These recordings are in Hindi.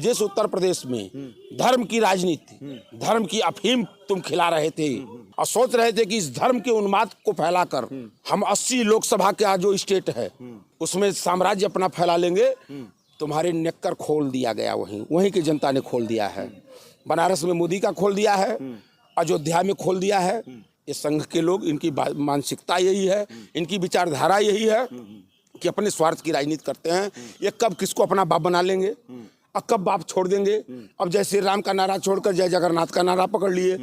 जिस उत्तर प्रदेश में धर्म की राजनीति, धर्म की अफीम तुम खिला रहे थे और सोच रहे थे कि इस धर्म के उन्माद को फैलाकर हम 80 लोकसभा का जो स्टेट है उसमें साम्राज्य अपना फैला लेंगे, तुम्हारे नेक्कर खोल दिया गया। वहीं की जनता ने खोल दिया है। बनारस में मोदी का खोल दिया है, अयोध्या में खोल दिया है। ये संघ के लोग, इनकी मानसिकता यही है, इनकी विचारधारा यही है कि अपने स्वार्थ की राजनीति करते हैं। ये कब किसको अपना बाप बना लेंगे और कब बाप छोड़ देंगे। अब जय श्री राम का नारा छोड़कर जय जगन्नाथ का नारा पकड़ लिए।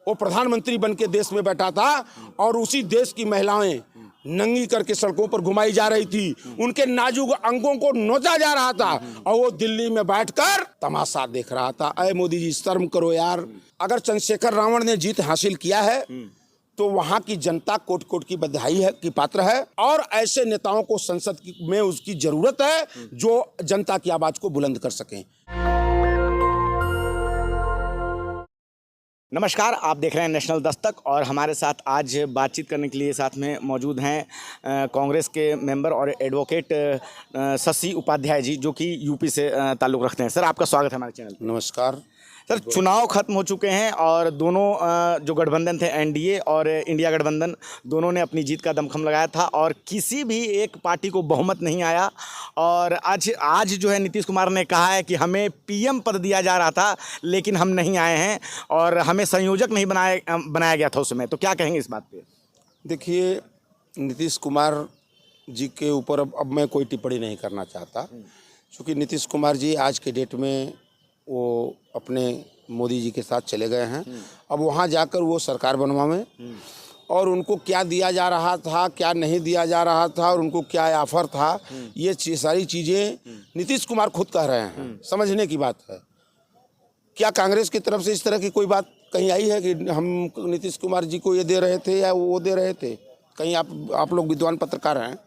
वो प्रधानमंत्री बन के देश में बैठा था और उसी देश की महिलाएं नंगी करके सड़कों पर घुमाई जा रही थी, उनके नाजुक अंगों को नोचा जा रहा था और वो दिल्ली में बैठकर तमाशा देख रहा था। अरे मोदी जी, शर्म करो यार। अगर चंद्रशेखर रावण ने जीत हासिल किया है तो वहां की जनता कोट कोट की बधाई है की पात्र है और ऐसे नेताओं को संसद में उसकी जरूरत है जो जनता की आवाज को बुलंद कर सकें। नमस्कार, आप देख रहे हैं नेशनल दस्तक और हमारे साथ आज बातचीत करने के लिए साथ में मौजूद हैं कांग्रेस के मेंबर और एडवोकेट शशि उपाध्याय जी, जो कि यूपी से ताल्लुक़ रखते हैं। सर, आपका स्वागत है हमारे चैनल। नमस्कार सर। चुनाव खत्म हो चुके हैं और दोनों जो गठबंधन थे, एनडीए और इंडिया गठबंधन, दोनों ने अपनी जीत का दमखम लगाया था और किसी भी एक पार्टी को बहुमत नहीं आया। और आज जो है नीतीश कुमार ने कहा है कि हमें पीएम पद दिया जा रहा था लेकिन हम नहीं आए हैं और हमें संयोजक नहीं बनाया गया था उस समय। तो क्या कहेंगे इस बात पे? देखिए, नीतीश कुमार जी के ऊपर अब मैं कोई टिप्पणी नहीं करना चाहता, क्योंकि नीतीश कुमार जी आज के डेट में वो अपने मोदी जी के साथ चले गए हैं। अब वहाँ जाकर वो सरकार बनवावें और उनको क्या दिया जा रहा था, क्या नहीं दिया जा रहा था और उनको क्या ऑफर था, ये सारी चीज़ें नीतीश कुमार खुद कह रहे हैं। समझने की बात है। क्या कांग्रेस की तरफ से इस तरह की कोई बात कहीं आई है कि हम नीतीश कुमार जी को ये दे रहे थे या वो दे रहे थे? कहीं आप लोग विद्वान पत्रकार हैं,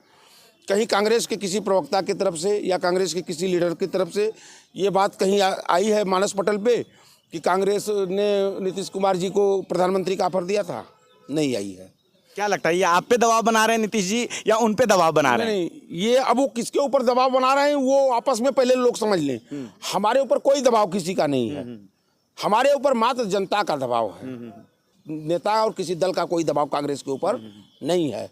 कहीं कांग्रेस के किसी प्रवक्ता की तरफ से या कांग्रेस के किसी लीडर की तरफ से ये बात कहीं आई है मानस पटल पे कि कांग्रेस ने नीतीश कुमार जी को प्रधानमंत्री का ऑफर दिया था? नहीं आई है। क्या लगता है, ये आप पे दबाव बना रहे हैं नीतीश जी या उन पे दबाव बना रहे हैं? नहीं, ये अब वो किसके ऊपर दबाव बना रहे हैं वो आपस में पहले लोग समझ लें। हमारे ऊपर कोई दबाव किसी का नहीं है। हमारे ऊपर मात्र जनता का दबाव है। नेता और किसी दल का कोई दबाव कांग्रेस के ऊपर नहीं है।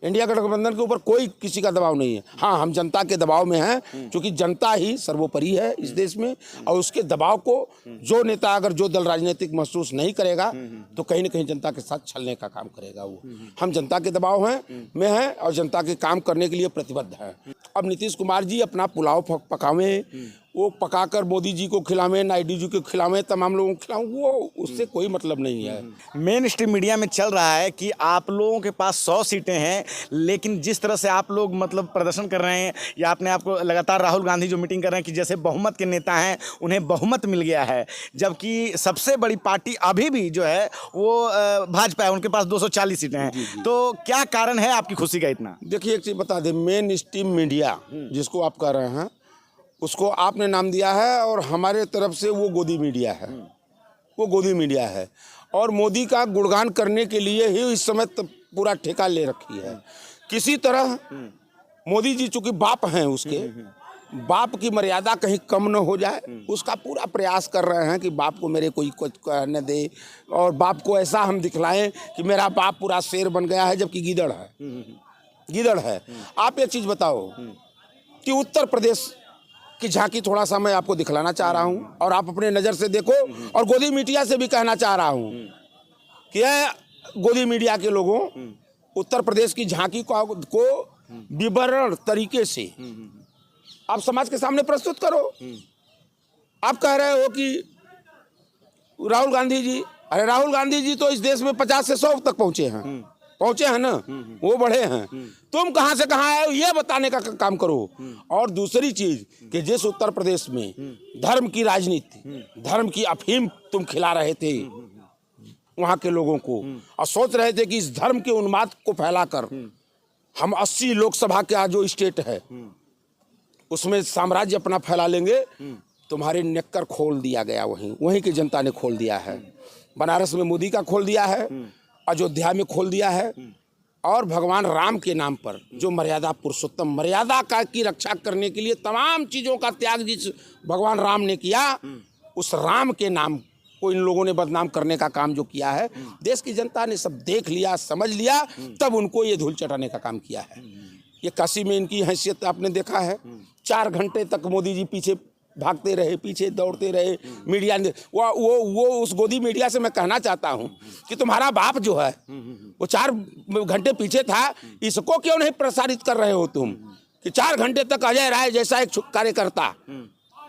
इंडिया गठबंधन के ऊपर कोई किसी का दबाव नहीं है। हाँ, हम जनता के दबाव में हैं, क्योंकि जनता ही सर्वोपरि है इस देश में और उसके दबाव को जो नेता, अगर जो दल राजनीतिक महसूस नहीं करेगा तो कहीं ना कहीं जनता के साथ छलने का काम करेगा वो। हम जनता के दबाव में हैं और जनता के काम करने के लिए प्रतिबद्ध हैं। अब नीतीश कुमार जी अपना पुलाव पकावें, वो पकाकर मोदी जी को खिलावें, नायडू जी को खिलावें, तमाम लोगों को खिलावें, वो उससे कोई मतलब नहीं है। मेन स्ट्रीम मीडिया में चल रहा है कि आप लोगों के पास 100 सीटें हैं, लेकिन जिस तरह से आप लोग मतलब प्रदर्शन कर रहे हैं या अपने आप को लगातार राहुल गांधी जो मीटिंग कर रहे हैं कि जैसे बहुमत के नेता हैं उन्हें बहुमत मिल गया है, जबकि सबसे बड़ी पार्टी अभी भी जो है वो भाजपा है, उनके पास 240 सीटें हैं। तो क्या कारण है आपकी खुशी का इतना? देखिए, एक चीज़ बता दें, मेन स्ट्रीम मीडिया जिसको आप कह रहे हैं उसको आपने नाम दिया है और हमारे तरफ से वो गोदी मीडिया है। वो गोदी मीडिया है और मोदी का गुणगान करने के लिए ही इस समय पूरा ठेका ले रखी है। किसी तरह मोदी जी चूंकि बाप हैं, उसके बाप की मर्यादा कहीं कम न हो जाए, उसका पूरा प्रयास कर रहे हैं कि बाप को मेरे कोई कुछ कहने दे और बाप को ऐसा हम दिखलाएं कि मेरा बाप पूरा शेर बन गया है, जबकि गीदड़ है। गीदड़ है। आप एक चीज़ बताओ कि उत्तर प्रदेश की झांकी थोड़ा सा मैं आपको दिखलाना चाह रहा हूं और आप अपने नज़र से देखो और गोदी मीडिया से भी कहना चाह रहा हूं कि गोदी मीडिया के लोगों, उत्तर प्रदेश की झांकी को विवरण तरीके से आप समाज के सामने प्रस्तुत करो। आप कह रहे हो कि राहुल गांधी जी, अरे राहुल गांधी जी तो इस देश में 50 से 100 तक पहुंचे हैं ना, वो बढ़े हैं। तुम कहां से कहां आए हो ये बताने का काम करो। और दूसरी चीज कि जिस उत्तर प्रदेश में धर्म की राजनीति, धर्म की अफीम तुम खिला रहे थे वहां के लोगों को और सोच रहे थे कि इस धर्म के उन्माद को फैलाकर हम 80 लोकसभा का जो स्टेट है उसमें साम्राज्य अपना फैला लेंगे, तुम्हारे नेक्कर खोल दिया गया। वहीं की जनता ने खोल दिया है। बनारस में मोदी का खोल दिया है, अयोध्या में खोल दिया है और भगवान राम के नाम पर जो मर्यादा पुरुषोत्तम मर्यादा का की रक्षा करने के लिए तमाम चीज़ों का त्याग जिस भगवान राम ने किया, उस राम के नाम को इन लोगों ने बदनाम करने का काम जो किया है, देश की जनता ने सब देख लिया, समझ लिया, तब उनको ये धूल चटाने का काम किया है। ये काशी में इनकी हैसियत आपने देखा है, 4 घंटे तक मोदी जी पीछे भागते रहे, पीछे दौड़ते रहे। मीडिया ने वो उस गोदी मीडिया से मैं कहना चाहता हूँ कि तुम्हारा बाप जो है वो 4 घंटे पीछे था, इसको क्यों नहीं प्रसारित कर रहे हो तुम कि 4 घंटे तक अजय राय जैसा एक कार्यकर्ता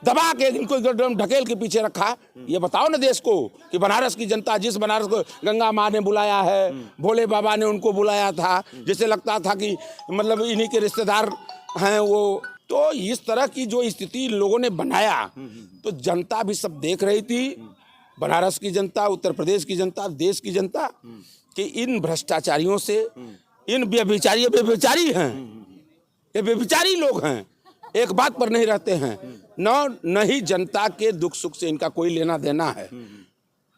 दबा के इनको एकदम ढकेल के पीछे रखा। ये बताओ ना देश को कि बनारस की जनता, जिस बनारस को गंगा माँ ने बुलाया है, भोले बाबा ने उनको बुलाया था, जिसे लगता था कि मतलब इन्हीं के रिश्तेदार हैं वो, तो इस तरह की जो स्थिति इन लोगों ने बनाया, तो जनता भी सब देख रही थी, बनारस की जनता, उत्तर प्रदेश की जनता, देश की जनता, कि इन भ्रष्टाचारियों से, इन व्यभिचारी हैं, ये व्यभिचारी लोग हैं, एक बात पर नहीं रहते हैं, न ही जनता के दुख सुख से इनका कोई लेना देना है।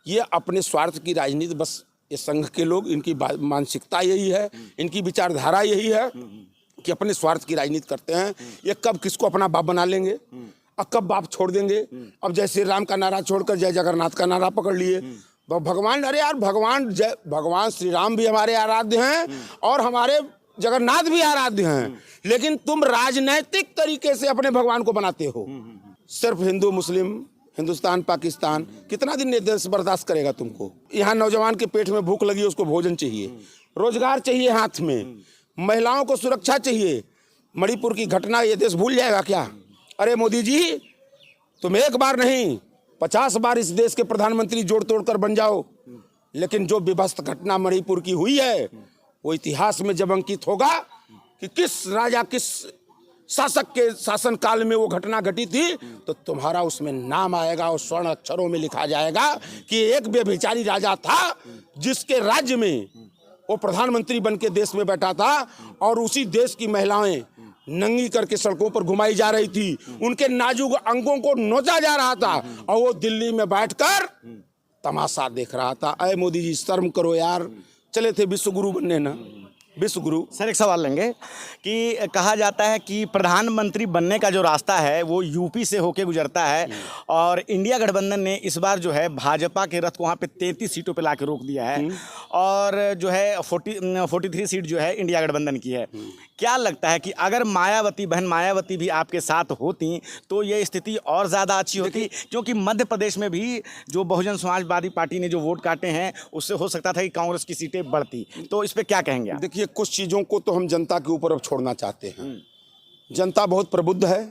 ये अपने स्वार्थ की राजनीति, बस ये संघ के लोग, इनकी मानसिकता यही है, इनकी विचारधारा यही है कि अपने स्वार्थ की राजनीति करते हैं। ये कब किसको अपना बाप बना लेंगे और कब बाप छोड़ देंगे। अब जय श्री राम का नारा छोड़कर जय जगन्नाथ का नारा पकड़ लिए। भगवान, अरे यार भगवान श्री राम भी हमारे आराध्य हैं और हमारे जगन्नाथ भी आराध्य हैं, लेकिन तुम राजनैतिक तरीके से अपने भगवान को बनाते हो। सिर्फ हिंदू मुस्लिम, हिंदुस्तान पाकिस्तान, कितना दिन ये देश बर्दाश्त करेगा तुमको। यहाँ नौजवान के पेट में भूख लगी, उसको भोजन चाहिए, रोजगार चाहिए, हाथ में महिलाओं को सुरक्षा चाहिए। मणिपुर की घटना ये देश भूल जाएगा क्या? अरे मोदी जी, तुम एक बार नहीं 50 बार इस देश के प्रधानमंत्री जोड़ तोड़ कर बन जाओ, लेकिन जो विभत्स घटना मणिपुर की हुई है वो इतिहास में जब अंकित होगा कि किस राजा, किस शासक के शासन काल में वो घटना घटी थी, तो तुम्हारा उसमें नाम आएगा और स्वर्ण अक्षरों में लिखा जाएगा कि एक व्यभिचारी राजा था जिसके राज्य में वो प्रधानमंत्री बन के देश में बैठा था और उसी देश की महिलाएं नंगी करके सड़कों पर घुमाई जा रही थी, उनके नाजुक अंगों को नोचा जा रहा था और वो दिल्ली में बैठकर तमाशा देख रहा था। अरे मोदी जी, शर्म करो यार, चले थे विश्व गुरु बनने ना, विश्व गुरु। सर एक सवाल लेंगे कि कहा जाता है कि प्रधानमंत्री बनने का जो रास्ता है वो यूपी से होके गुजरता है और इंडिया गठबंधन ने इस बार जो है भाजपा के रथ को वहाँ पे 33 सीटों पे लाके रोक दिया है और जो है 43 सीट जो है इंडिया गठबंधन की है। क्या लगता है कि अगर मायावती, बहन मायावती भी आपके साथ होती तो ये स्थिति और ज़्यादा अच्छी होती? क्योंकि मध्य प्रदेश में भी जो बहुजन समाजवादी पार्टी ने जो वोट काटे हैं उससे हो सकता था कि कांग्रेस की सीटें बढ़ती, तो इस पर क्या कहेंगे आप? देखिए, कुछ चीज़ों को तो हम जनता के ऊपर अब छोड़ना चाहते हैं। जनता बहुत प्रबुद्ध है,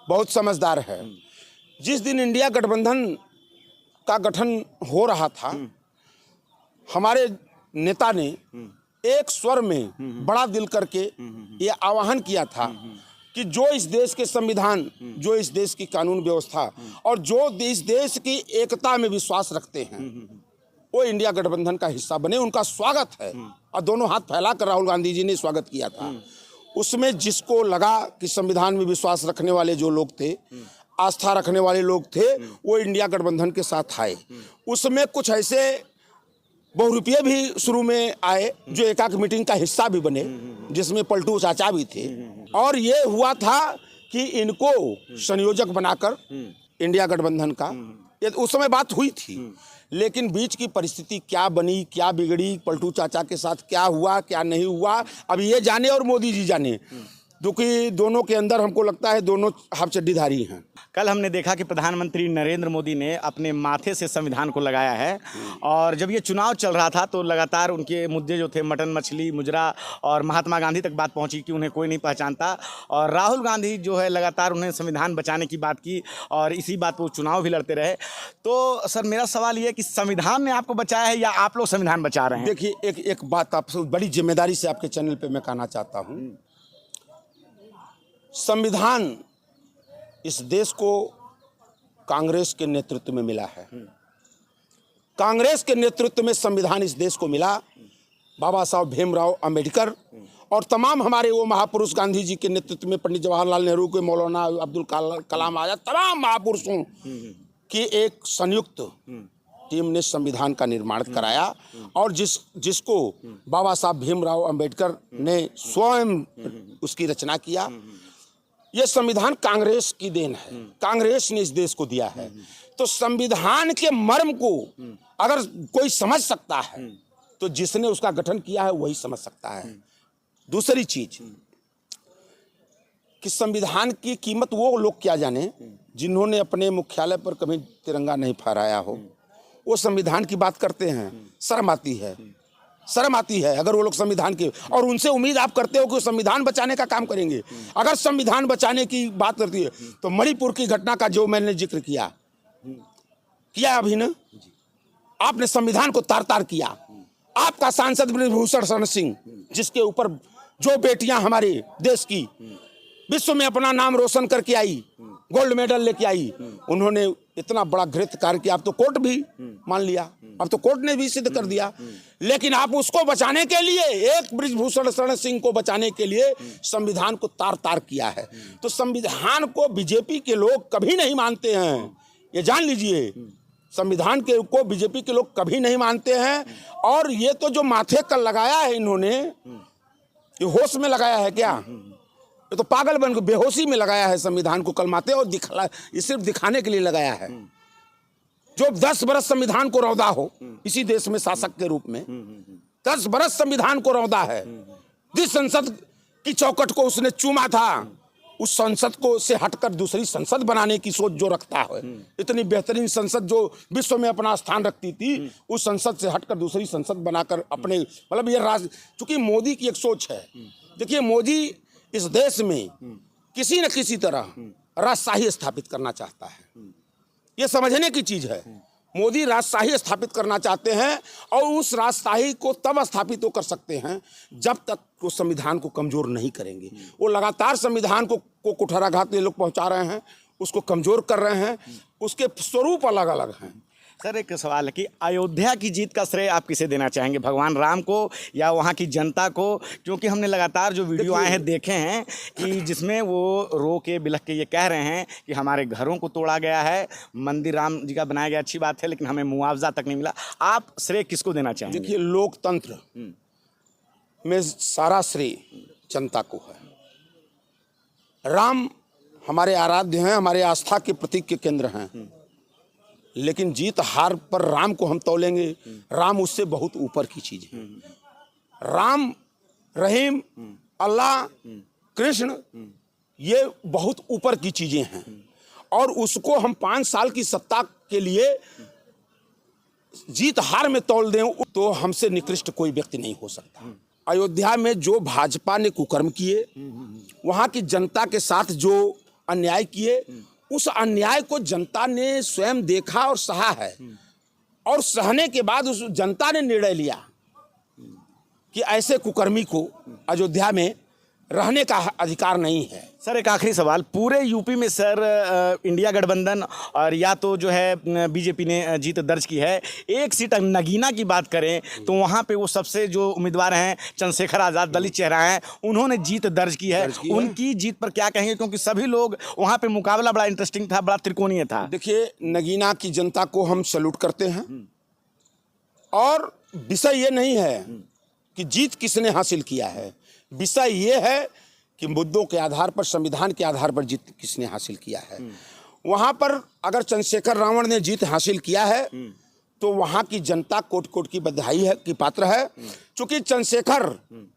बहुत समझदार है। जिस दिन इंडिया गठबंधन का गठन हो रहा था, हमारे नेता ने एक स्वर में बड़ा दिल करके ये आह्वान किया था कि जो इस देश के संविधान, जो इस देश की कानून व्यवस्था और जो इस देश की एकता में विश्वास रखते हैं वो इंडिया गठबंधन का हिस्सा बने। उनका स्वागत है और दोनों हाथ फैलाकर राहुल गांधी जी ने स्वागत किया था। उसमें जिसको लगा कि संविधान में विश्वास रखने वाले जो लोग थे, आस्था रखने वाले लोग थे, वो इंडिया गठबंधन के साथ आए। उसमें कुछ ऐसे बहुरूपिये भी शुरू में आए जो एकाक मीटिंग का हिस्सा भी बने, जिसमें पलटू चाचा भी थे, और ये हुआ था कि इनको संयोजक बनाकर इंडिया गठबंधन का ये उस समय बात हुई थी। लेकिन बीच की परिस्थिति क्या बनी, क्या बिगड़ी, पलटू चाचा के साथ क्या हुआ, क्या नहीं हुआ, अब ये जाने और मोदी जी जाने, क्योंकि दोनों के अंदर हमको लगता है दोनों हाफ चड्डीधारी हैं। कल हमने देखा कि प्रधानमंत्री नरेंद्र मोदी ने अपने माथे से संविधान को लगाया है और जब ये चुनाव चल रहा था तो लगातार उनके मुद्दे जो थे, मटन मछली, मुजरा और महात्मा गांधी तक बात पहुंची कि उन्हें कोई नहीं पहचानता, और राहुल गांधी जो है लगातार उन्हें संविधान बचाने की बात की और इसी बात पर चुनाव भी लड़ते रहे। तो सर मेरा सवाल ये है कि संविधान ने आपको बचाया है या आप लोग संविधान बचा रहे हैं? देखिए, एक बात आपसे बड़ी जिम्मेदारी से आपके चैनल पर मैं कहना चाहता हूँ, संविधान इस देश को कांग्रेस के नेतृत्व में मिला है। कांग्रेस के नेतृत्व में संविधान इस देश को मिला। बाबा साहब भीमराव अंबेडकर और तमाम हमारे वो महापुरुष, गांधी जी के नेतृत्व में पंडित जवाहरलाल नेहरू के, मौलाना अब्दुल कलाम आजाद, तमाम महापुरुषों की एक संयुक्त टीम ने संविधान का निर्माण कराया और जिसको बाबा साहब भीमराव अंबेडकर ने स्वयं उसकी रचना किया। ये संविधान कांग्रेस की देन है, कांग्रेस ने इस देश को दिया है। तो संविधान के मर्म को अगर कोई समझ सकता है तो जिसने उसका गठन किया है वही समझ सकता है। दूसरी चीज कि संविधान की कीमत वो लोग क्या जाने जिन्होंने अपने मुख्यालय पर कभी तिरंगा नहीं फहराया हो। वो संविधान की बात करते हैं, शर्म आती है, शर्म आती है अगर वो लोग संविधान के, और उनसे उम्मीद आप करते हो कि वो संविधान बचाने का काम करेंगे। अगर संविधान बचाने की बात करती है तो मणिपुर की घटना का जो मैंने जिक्र किया अभी ना, आपने संविधान को तार तार किया। आपका सांसद ब्रजभूषण शरण सिंह, जिसके ऊपर जो बेटियां हमारे देश की विश्व में अपना नाम रोशन करके आई, गोल्ड मेडल लेके आई, उन्होंने इतना बड़ा घृत कार्य किया। अब तो कोर्ट भी मान लिया, अब तो कोर्ट ने भी सिद्ध कर दिया। लेकिन आप उसको बचाने के लिए, एक ब्रजभूषण शरण सिंह को बचाने के लिए संविधान को तार तार किया है। तो संविधान को बीजेपी के लोग कभी नहीं मानते हैं, ये जान लीजिए। संविधान के को बीजेपी के लोग कभी नहीं मानते हैं। और ये तो जो माथे कल लगाया है इन्होंने, ये होश में लगाया है क्या? ये तो पागल बन के बेहोशी में लगाया है संविधान को कल माथे, और ये सिर्फ दिखाने के लिए लगाया है। जो 10 बरस संविधान को रौदा हो इसी देश में शासक के रूप में, 10 बरस संविधान को रौदा है। जिस संसद की चौखट को उसने चूमा था, उस संसद को से हटकर दूसरी संसद बनाने की सोच जो रखता है, इतनी बेहतरीन संसद जो विश्व में अपना स्थान रखती थी, उस संसद से हटकर दूसरी संसद बनाकर अपने, मतलब ये चूंकि मोदी की एक सोच है। देखिए, मोदी इस देश में किसी न किसी तरह राजशाही स्थापित करना चाहता है। ये समझने की चीज है। मोदी राजशाही स्थापित करना चाहते हैं, और उस राजशाही को तब स्थापित वो कर सकते हैं जब तक वो संविधान को कमजोर नहीं करेंगे। वो लगातार संविधान को कुठाराघात ये लोग पहुंचा रहे हैं, उसको कमजोर कर रहे हैं। उसके स्वरूप अलग अलग हैं। सर, एक सवाल है कि अयोध्या की जीत का श्रेय आप किसे देना चाहेंगे, भगवान राम को या वहाँ की जनता को? क्योंकि हमने लगातार जो वीडियो आए हैं देखे हैं कि जिसमें वो रो के बिलख के ये कह रहे हैं कि हमारे घरों को तोड़ा गया है, मंदिर राम जी का बनाया गया, अच्छी बात है, लेकिन हमें मुआवजा तक नहीं मिला। आप श्रेय किसको देना चाहेंगे? देखिए, लोकतंत्र में सारा श्रेय जनता को है। राम हमारे आराध्य हैं, हमारे आस्था के प्रतीक के केंद्र हैं। लेकिन जीत हार पर राम को हम तौलेंगे, राम उससे बहुत ऊपर की चीज है। राम, रहीम, अल्लाह, कृष्ण, ये बहुत ऊपर की चीजें हैं। और उसको हम 5 साल की सत्ता के लिए जीत हार में तौल दें तो हमसे निकृष्ट कोई व्यक्ति नहीं हो सकता। अयोध्या में जो भाजपा ने कुकर्म किए, वहां की जनता के साथ जो अन्याय किए, उस अन्याय को जनता ने स्वयं देखा और सहा है। और सहने के बाद उस जनता ने निर्णय लिया कि ऐसे कुकर्मी को अयोध्या में रहने का अधिकार नहीं है। सर, एक आखिरी सवाल, पूरे यूपी में सर इंडिया गठबंधन और या तो जो है बीजेपी ने जीत दर्ज की है। एक सीट नगीना की बात करें तो वहाँ पे वो सबसे जो उम्मीदवार हैं चंद्रशेखर आज़ाद, दलित चेहरा हैं, उन्होंने जीत दर्ज की है। उनकी जीत पर क्या कहेंगे, क्योंकि सभी लोग वहाँ पे मुकाबला बड़ा इंटरेस्टिंग था, बड़ा त्रिकोणीय था। देखिए, नगीना की जनता को हम सैल्यूट करते हैं। और विषय ये नहीं है कि जीत किसने हासिल किया है, विषय ये है कि मुद्दों के आधार पर, संविधान के आधार पर जीत किसने हासिल किया है। वहां पर अगर चंद्रशेखर रावण ने जीत हासिल किया है तो वहां की जनता कोट कोट की बधाई है की पात्र है। चूंकि चंद्रशेखर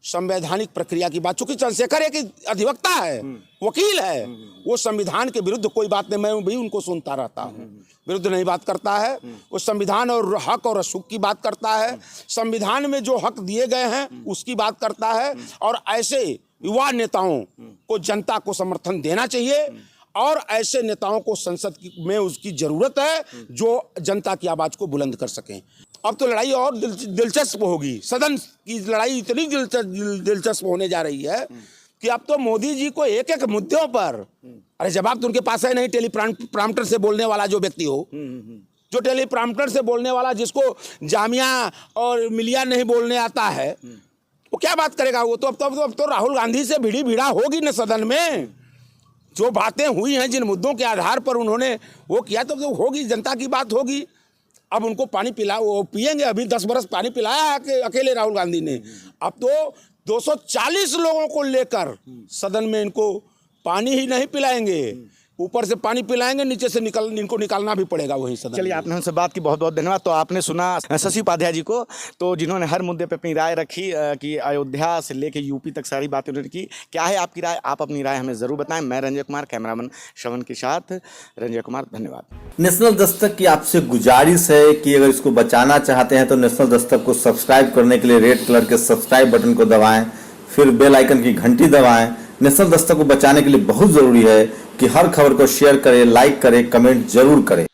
संवैधानिक प्रक्रिया की बात, चूंकि चंद्रशेखर एक अधिवक्ता है, वकील है, वो संविधान के विरुद्ध कोई बात नहीं, मैं भी उनको सुनता रहता हूँ, विरुद्ध नहीं बात करता है। वो संविधान और हक और अशुक की बात करता है, संविधान में जो हक दिए गए हैं उसकी बात करता है। और ऐसे युवा नेताओं को जनता को समर्थन देना चाहिए, और ऐसे नेताओं को संसद में उसकी जरूरत है जो जनता की आवाज को बुलंद कर सकें। अब तो लड़ाई और दिलचस्प होगी, सदन की लड़ाई इतनी दिलचस्प होने जा रही है कि अब तो मोदी जी को एक एक मुद्दों पर, अरे जवाब तो उनके पास है नहीं, टेलीप्रॉम्प्टर से बोलने वाला जो व्यक्ति हो, जो टेलीप्रॉम्प्टर से बोलने वाला, जिसको जामिया और मिलिया नहीं बोलने आता है, वो क्या बात करेगा? वो तो अब तो राहुल गांधी से भिड़ा होगी न सदन में। जो बातें हुई हैं, जिन मुद्दों के आधार पर उन्होंने वो किया, तो होगी, जनता की बात होगी। अब उनको पानी पिला, वो पिएंगे। अभी 10 बरस पानी पिलाया है अकेले राहुल गांधी ने। अब तो 240 लोगों को लेकर सदन में इनको पानी ही नहीं पिलाएंगे, ऊपर से पानी पिलाएंगे, नीचे से इनको निकालना भी पड़ेगा वहीं सदन। चलिए, आपने हमसे बात की, बहुत बहुत धन्यवाद। तो आपने सुना शशि उपाध्याय जी को, तो जिन्होंने हर मुद्दे पे अपनी राय रखी कि अयोध्या से लेके यूपी तक सारी बातें उन्होंने की। क्या है आपकी राय? आप अपनी राय हमें ज़रूर बताएं। मैं रंजय कुमार, कैमरामैन श्रवण के साथ रंजय कुमार, धन्यवाद। नेशनल दस्तक की आपसे गुजारिश है कि अगर इसको बचाना चाहते हैं तो नेशनल दस्तक को सब्सक्राइब करने के लिए रेड कलर के सब्सक्राइब बटन को दबाएं, फिर बेल आइकन की घंटी दबाएं। नेशनल दस्तक को बचाने के लिए बहुत जरूरी है कि हर खबर को शेयर करें, लाइक करें, कमेंट जरूर करें।